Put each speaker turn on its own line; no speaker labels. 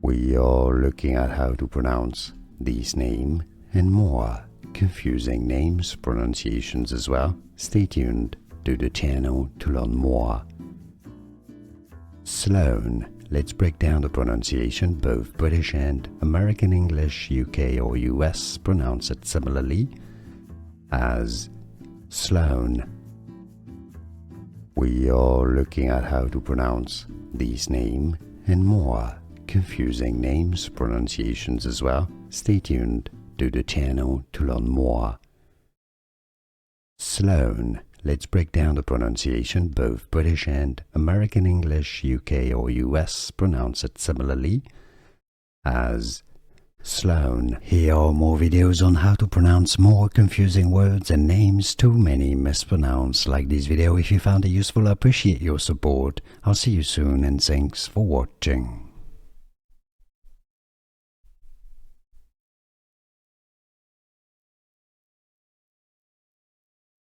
We are looking at how to pronounce these names and more confusing names, pronunciations as well. Stay tuned to the channel to learn more. Sloane. Let's break down the pronunciation. Both British and American English, UK or US pronounce it similarly as Sloane. We are looking at how to pronounce these names and more confusing names, pronunciations as well. Stay tuned to the channel to learn more. Sloane. Let's break down the pronunciation. Both British and American English, UK or US pronounce it similarly as Sloane. Here are more videos on how to pronounce more confusing words and names too many mispronounced. Like this video if you found it useful. I appreciate your support. I'll see you soon and thanks for watching.